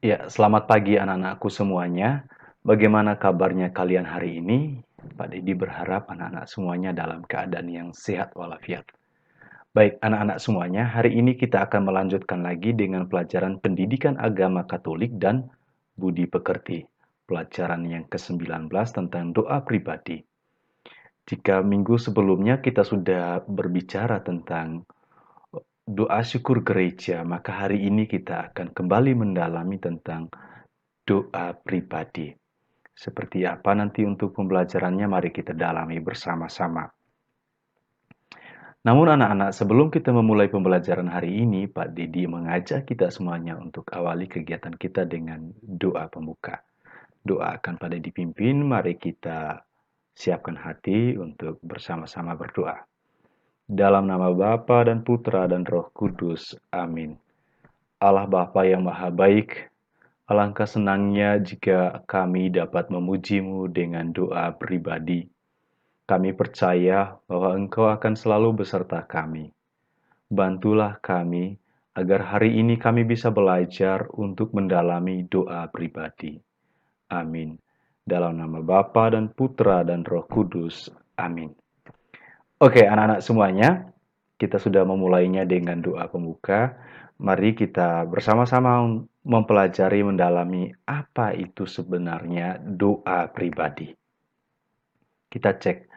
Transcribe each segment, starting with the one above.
Ya, selamat pagi anak-anakku semuanya. Bagaimana kabarnya kalian hari ini? Pak Deddy berharap anak-anak semuanya dalam keadaan yang sehat walafiat. Baik, anak-anak semuanya, hari ini kita akan melanjutkan lagi dengan pelajaran pendidikan agama Katolik dan budi pekerti. Pelajaran yang ke-19 tentang doa pribadi. Jika minggu sebelumnya kita sudah berbicara tentang doa syukur gereja, maka hari ini kita akan kembali mendalami tentang doa pribadi. Seperti apa nanti untuk pembelajarannya, mari kita dalami bersama-sama. Namun anak-anak, sebelum kita memulai pembelajaran hari ini, Pak Didi mengajak kita semuanya untuk awali kegiatan kita dengan doa pembuka. Doa akan Pak Didi pimpin, mari kita siapkan hati untuk bersama-sama berdoa. Dalam nama Bapa dan Putra dan Roh Kudus. Amin. Allah Bapa yang Maha Baik, alangkah senangnya jika kami dapat memujimu dengan doa pribadi. Kami percaya bahwa Engkau akan selalu beserta kami. Bantulah kami agar hari ini kami bisa belajar untuk mendalami doa pribadi. Amin. Dalam nama Bapa dan Putra dan Roh Kudus. Amin. Oke, anak-anak semuanya, kita sudah memulainya dengan doa pembuka. Mari kita bersama-sama mempelajari mendalami apa itu sebenarnya doa pribadi. Kita cek.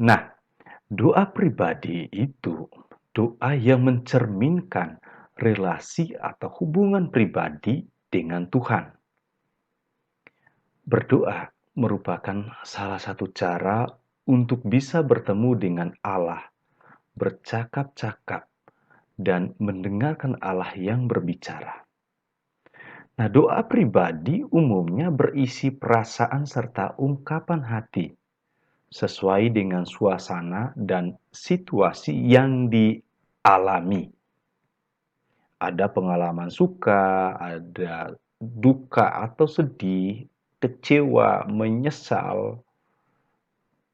Nah, doa pribadi itu doa yang mencerminkan relasi atau hubungan pribadi dengan Tuhan. Berdoa merupakan salah satu cara untuk bisa bertemu dengan Allah, bercakap-cakap, dan mendengarkan Allah yang berbicara. Nah, doa pribadi umumnya berisi perasaan serta ungkapan hati sesuai dengan suasana dan situasi yang dialami. Ada pengalaman suka, ada duka atau sedih, kecewa, menyesal,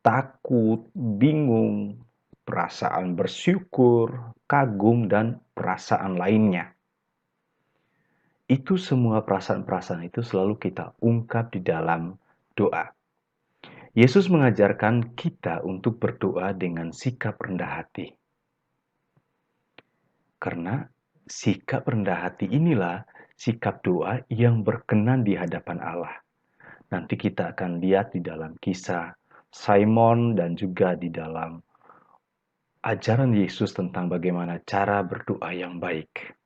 takut, bingung, perasaan bersyukur, kagum, dan perasaan lainnya. Itu semua perasaan-perasaan itu selalu kita ungkap di dalam doa. Yesus mengajarkan kita untuk berdoa dengan sikap rendah hati. Karena sikap rendah hati inilah sikap doa yang berkenan di hadapan Allah. Nanti kita akan lihat di dalam kisah Simon dan juga di dalam ajaran Yesus tentang bagaimana cara berdoa yang baik.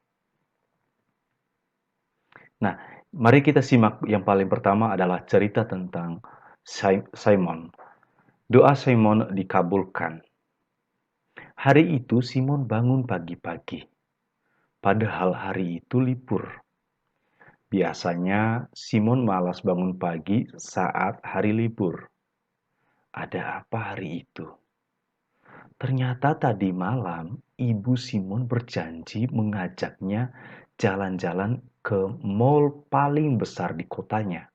Nah, mari kita simak yang paling pertama adalah cerita tentang Simon. Doa Simon dikabulkan. Hari itu Simon bangun pagi-pagi, padahal hari itu libur. Biasanya Simon malas bangun pagi saat hari libur. Ada apa hari itu? Ternyata tadi malam ibu Simon berjanji mengajaknya jalan-jalan ke mall paling besar di kotanya.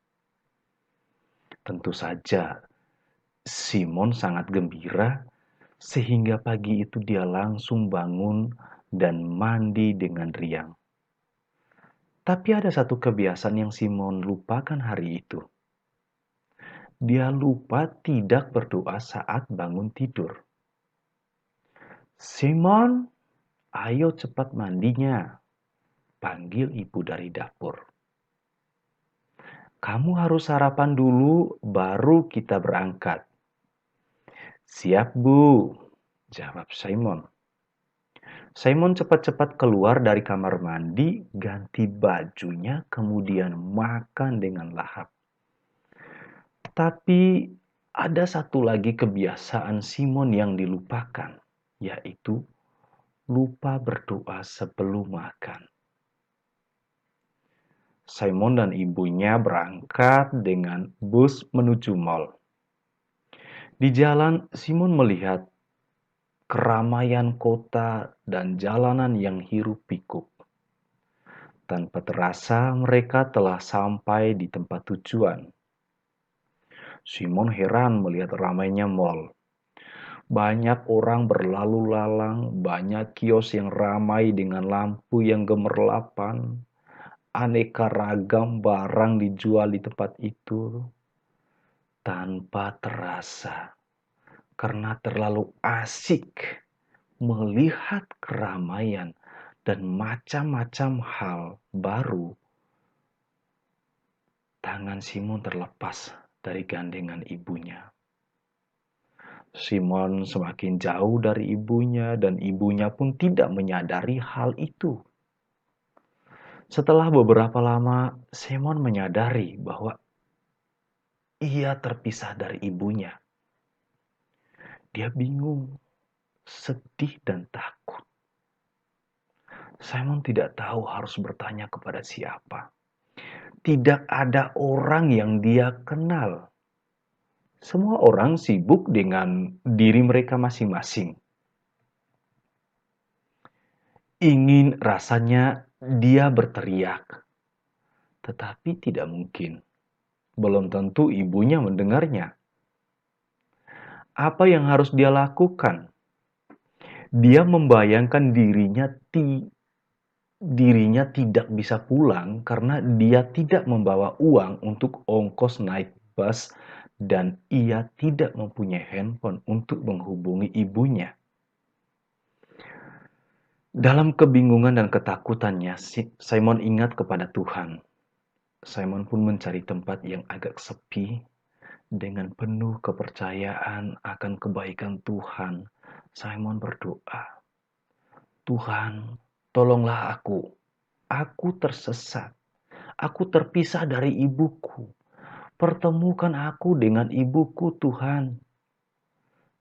Tentu saja Simon sangat gembira sehingga pagi itu dia langsung bangun dan mandi dengan riang. Tapi ada satu kebiasaan yang Simon lupakan hari itu. Dia lupa tidak berdoa saat bangun tidur. Simon, ayo cepat mandinya, panggil ibu dari dapur. Kamu harus sarapan dulu, baru kita berangkat. Siap, Bu, jawab Simon. Simon cepat-cepat keluar dari kamar mandi, ganti bajunya, kemudian makan dengan lahap. Tapi ada satu lagi kebiasaan Simon yang dilupakan, yaitu lupa berdoa sebelum makan. Simon dan ibunya berangkat dengan bus menuju mall. Di jalan, Simon melihat keramaian kota dan jalanan yang hiruk-pikuk. Tanpa terasa, mereka telah sampai di tempat tujuan. Simon heran melihat ramainya mall. Banyak orang berlalu lalang, banyak kios yang ramai dengan lampu yang gemerlapan. aneka ragam barang dijual di tempat itu tanpa terasa karena terlalu asik melihat keramaian dan macam-macam hal baru. Tangan Simon terlepas dari gandengan ibunya. Simon semakin jauh dari ibunya dan ibunya pun tidak menyadari hal itu. Setelah beberapa lama, Simon menyadari bahwa ia terpisah dari ibunya. Dia bingung, sedih, dan takut. Simon tidak tahu harus bertanya kepada siapa. Tidak ada orang yang dia kenal. Semua orang sibuk dengan diri mereka masing-masing. Ingin rasanya dia berteriak, tetapi tidak mungkin. Belum tentu ibunya mendengarnya. Apa yang harus dia lakukan? Dia membayangkan dirinya tidak bisa pulang karena dia tidak membawa uang untuk ongkos naik bus dan ia tidak mempunyai handphone untuk menghubungi ibunya. Dalam kebingungan dan ketakutannya, Simon ingat kepada Tuhan. Simon pun mencari tempat yang agak sepi. Dengan penuh kepercayaan akan kebaikan Tuhan, Simon berdoa, "Tuhan, tolonglah aku. Aku tersesat. Aku terpisah dari ibuku. Pertemukan aku dengan ibuku, Tuhan.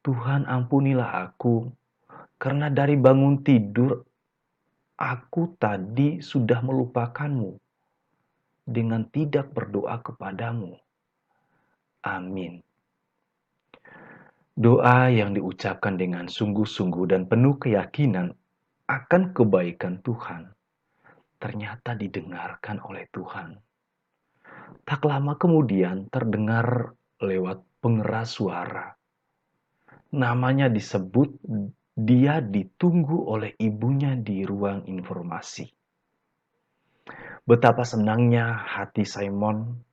Tuhan, ampunilah aku, karena dari bangun tidur, aku tadi sudah melupakanmu dengan tidak berdoa kepadamu. Amin." Doa yang diucapkan dengan sungguh-sungguh dan penuh keyakinan akan kebaikan Tuhan ternyata didengarkan oleh Tuhan. Tak lama kemudian terdengar lewat pengeras suara. Namanya disebut, dia ditunggu oleh ibunya di ruang informasi. Betapa senangnya hati Simon.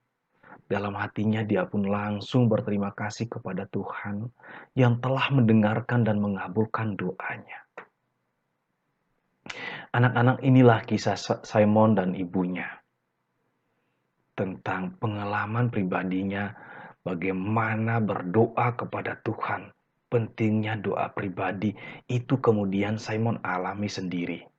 Dalam hatinya dia pun langsung berterima kasih kepada Tuhan yang telah mendengarkan dan mengabulkan doanya. Anak-anak, inilah kisah Simon dan ibunya. Tentang pengalaman pribadinya bagaimana berdoa kepada Tuhan. Pentingnya doa pribadi itu kemudian Simon alami sendiri.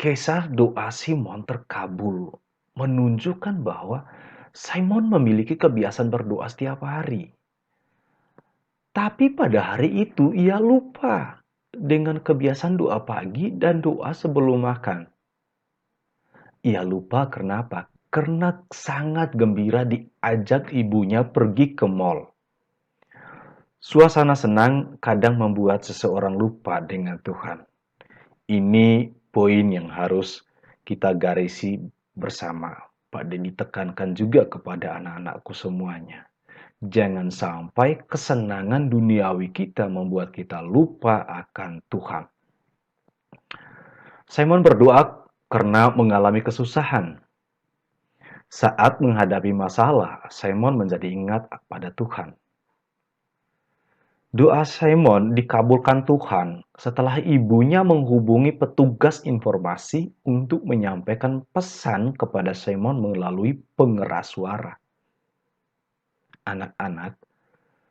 Kisah doa Simon terkabul menunjukkan bahwa Simon memiliki kebiasaan berdoa setiap hari. Tapi pada hari itu ia lupa dengan kebiasaan doa pagi dan doa sebelum makan. Ia lupa kenapa? Karena sangat gembira diajak ibunya pergi ke mall. Suasana senang kadang membuat seseorang lupa dengan Tuhan. Ini poin yang harus kita garisi bersama. Pak Denny tekankan juga kepada anak-anakku semuanya. Jangan sampai kesenangan duniawi kita membuat kita lupa akan Tuhan. Simon berdoa karena mengalami kesusahan. Saat menghadapi masalah, Simon menjadi ingat pada Tuhan. Doa Simon dikabulkan Tuhan setelah ibunya menghubungi petugas informasi untuk menyampaikan pesan kepada Simon melalui pengeras suara. Anak-anak,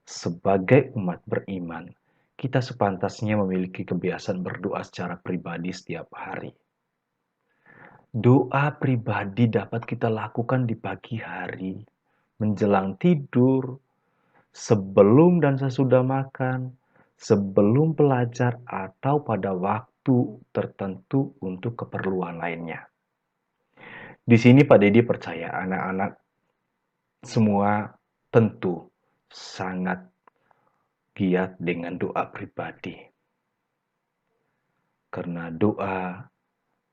sebagai umat beriman, kita sepantasnya memiliki kebiasaan berdoa secara pribadi setiap hari. Doa pribadi dapat kita lakukan di pagi hari, menjelang tidur, sebelum dan sesudah makan, sebelum belajar, atau pada waktu tertentu untuk keperluan lainnya. Di sini Pak Dedi percaya anak-anak semua tentu sangat giat dengan doa pribadi. Karena doa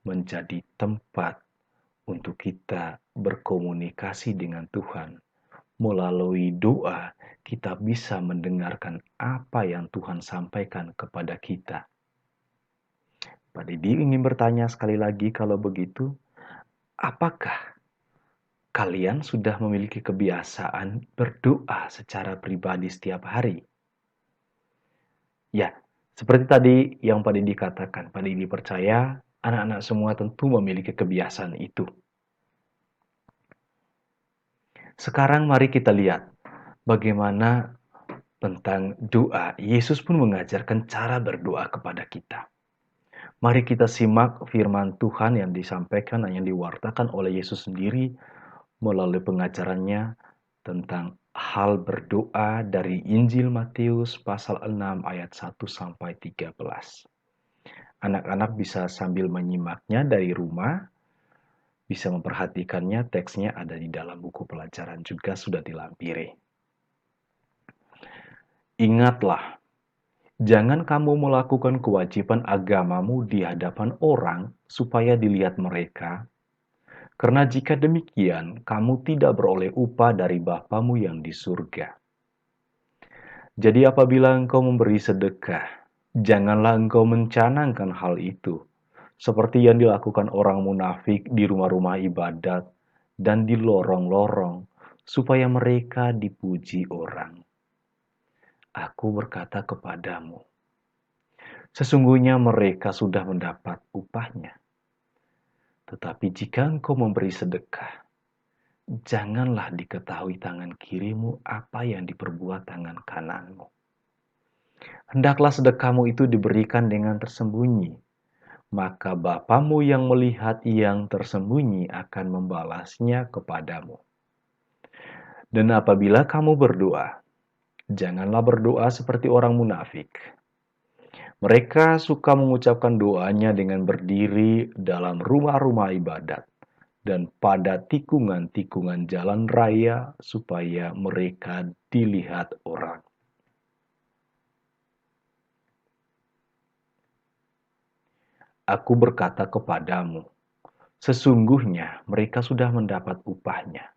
menjadi tempat untuk kita berkomunikasi dengan Tuhan. Melalui doa, kita bisa mendengarkan apa yang Tuhan sampaikan kepada kita. Pak Didi ingin bertanya sekali lagi kalau begitu, apakah kalian sudah memiliki kebiasaan berdoa secara pribadi setiap hari? Ya, seperti tadi yang Pak Didi katakan, Pak Didi percaya anak-anak semua tentu memiliki kebiasaan itu. Sekarang mari kita lihat bagaimana tentang doa. Yesus pun mengajarkan cara berdoa kepada kita. Mari kita simak firman Tuhan yang disampaikan, yang diwartakan oleh Yesus sendiri melalui pengajarannya tentang hal berdoa dari Injil Matius pasal 6 ayat 1 sampai 13. Anak-anak bisa sambil menyimaknya dari rumah, bisa memperhatikannya, teksnya ada di dalam buku pelajaran juga sudah dilampiri. Ingatlah, jangan kamu melakukan kewajiban agamamu di hadapan orang supaya dilihat mereka, karena jika demikian, kamu tidak beroleh upah dari Bapamu yang di surga. Jadi apabila engkau memberi sedekah, janganlah engkau mencanangkan hal itu, seperti yang dilakukan orang munafik di rumah-rumah ibadat dan di lorong-lorong, supaya mereka dipuji orang. Aku berkata kepadamu, sesungguhnya mereka sudah mendapat upahnya. Tetapi jika engkau memberi sedekah, janganlah diketahui tangan kirimu apa yang diperbuat tangan kananmu. Hendaklah sedekahmu itu diberikan dengan tersembunyi, maka Bapamu yang melihat yang tersembunyi akan membalasnya kepadamu. Dan apabila kamu berdoa, janganlah berdoa seperti orang munafik. Mereka suka mengucapkan doanya dengan berdiri dalam rumah-rumah ibadat dan pada tikungan-tikungan jalan raya supaya mereka dilihat orang. Aku berkata kepadamu, sesungguhnya mereka sudah mendapat upahnya.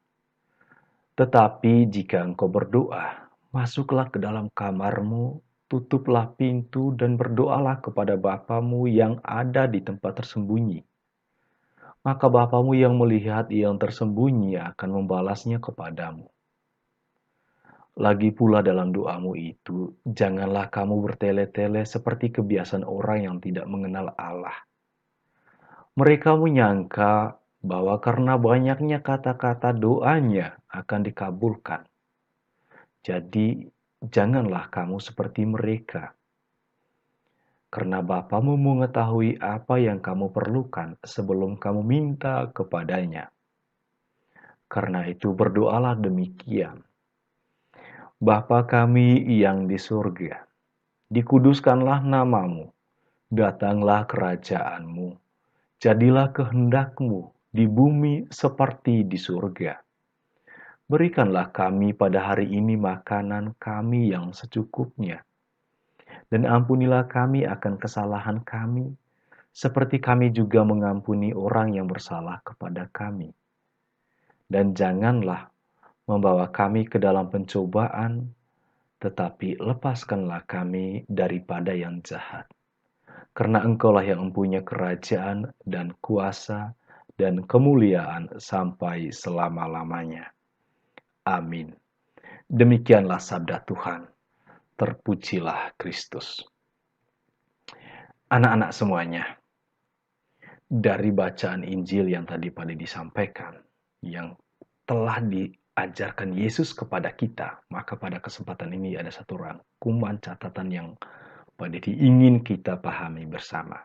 Tetapi jika engkau berdoa, masuklah ke dalam kamarmu, tutuplah pintu dan berdoalah kepada Bapamu yang ada di tempat tersembunyi. Maka Bapamu yang melihat yang tersembunyi akan membalasnya kepadamu. Lagi pula dalam doamu itu, janganlah kamu bertele-tele seperti kebiasaan orang yang tidak mengenal Allah. Mereka menyangka bahwa karena banyaknya kata-kata doanya akan dikabulkan. Jadi, janganlah kamu seperti mereka. Karena Bapamu mengetahui apa yang kamu perlukan sebelum kamu minta kepadanya. Karena itu berdoalah demikian. Bapa kami yang di surga, dikuduskanlah namamu, datanglah kerajaanmu, jadilah kehendakmu di bumi seperti di surga. Berikanlah kami pada hari ini makanan kami yang secukupnya, dan ampunilah kami akan kesalahan kami, seperti kami juga mengampuni orang yang bersalah kepada kami. Dan janganlah membawa kami ke dalam pencobaan, tetapi lepaskanlah kami daripada yang jahat. Karena engkaulah yang mempunyai kerajaan dan kuasa dan kemuliaan sampai selama-lamanya. Amin. Demikianlah sabda Tuhan. Terpujilah Kristus. Anak-anak semuanya, dari bacaan Injil yang tadi pada disampaikan, yang telah diajarkan Yesus kepada kita, maka pada kesempatan ini ada satu rangkuman catatan yang pada ingin kita pahami bersama.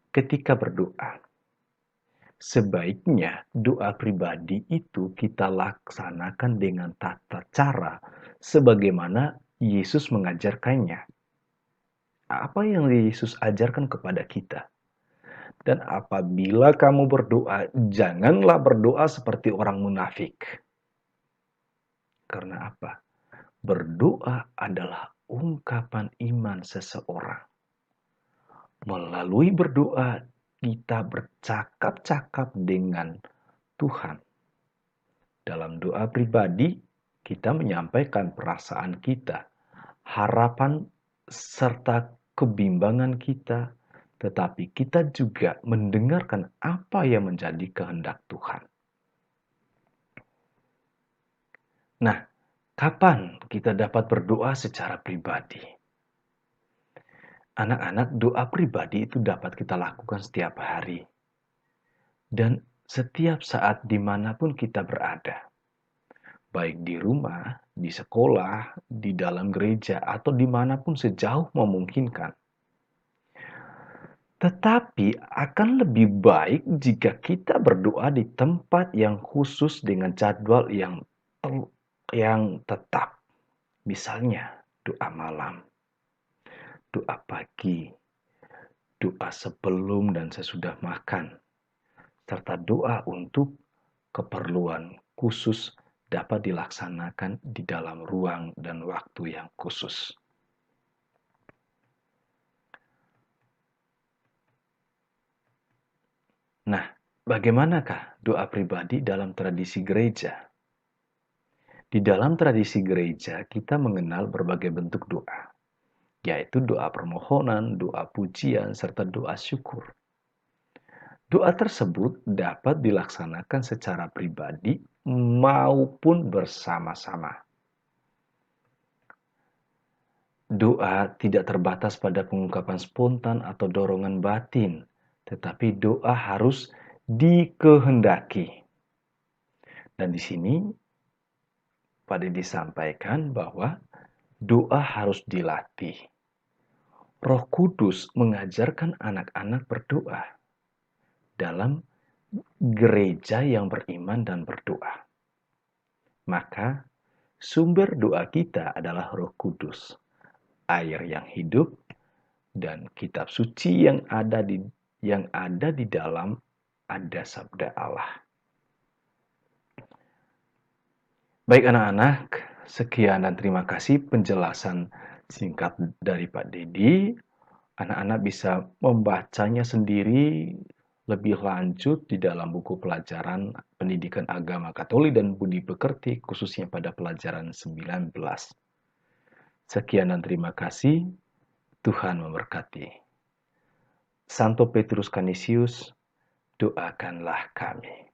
Ketika berdoa, sebaiknya doa pribadi itu kita laksanakan dengan tata cara sebagaimana Yesus mengajarkannya. Apa yang Yesus ajarkan kepada kita? Dan apabila kamu berdoa, janganlah berdoa seperti orang munafik. Karena apa? Berdoa adalah ungkapan iman seseorang. Melalui berdoa, kita bercakap-cakap dengan Tuhan. Dalam doa pribadi, kita menyampaikan perasaan kita, harapan serta kebimbangan kita, tetapi kita juga mendengarkan apa yang menjadi kehendak Tuhan. Nah, kapan kita dapat berdoa secara pribadi? Anak-anak, doa pribadi itu dapat kita lakukan setiap hari. Dan setiap saat dimanapun kita berada. Baik di rumah, di sekolah, di dalam gereja, atau dimanapun sejauh memungkinkan. Tetapi akan lebih baik jika kita berdoa di tempat yang khusus dengan jadwal yang tetap. Misalnya doa malam, doa pagi, doa sebelum dan sesudah makan, serta doa untuk keperluan khusus dapat dilaksanakan di dalam ruang dan waktu yang khusus. Nah, bagaimanakah doa pribadi dalam tradisi gereja? Di dalam tradisi gereja, kita mengenal berbagai bentuk doa, yaitu doa permohonan, doa pujian, serta doa syukur. Doa tersebut dapat dilaksanakan secara pribadi maupun bersama-sama. Doa tidak terbatas pada pengungkapan spontan atau dorongan batin, tetapi doa harus dikehendaki. Dan di sini Pak Dedi sampaikan bahwa doa harus dilatih. Roh Kudus mengajarkan anak-anak berdoa dalam gereja yang beriman dan berdoa. Maka sumber doa kita adalah Roh Kudus, air yang hidup, dan kitab suci yang ada di dalam ada sabda Allah. Baik anak-anak, sekian dan terima kasih penjelasan singkat dari Pak Dedi. Anak-anak bisa membacanya sendiri lebih lanjut di dalam buku pelajaran Pendidikan Agama Katolik dan Budi Pekerti, khususnya pada pelajaran 19. Sekian dan terima kasih. Tuhan memberkati. Santo Petrus Canisius, doakanlah kami.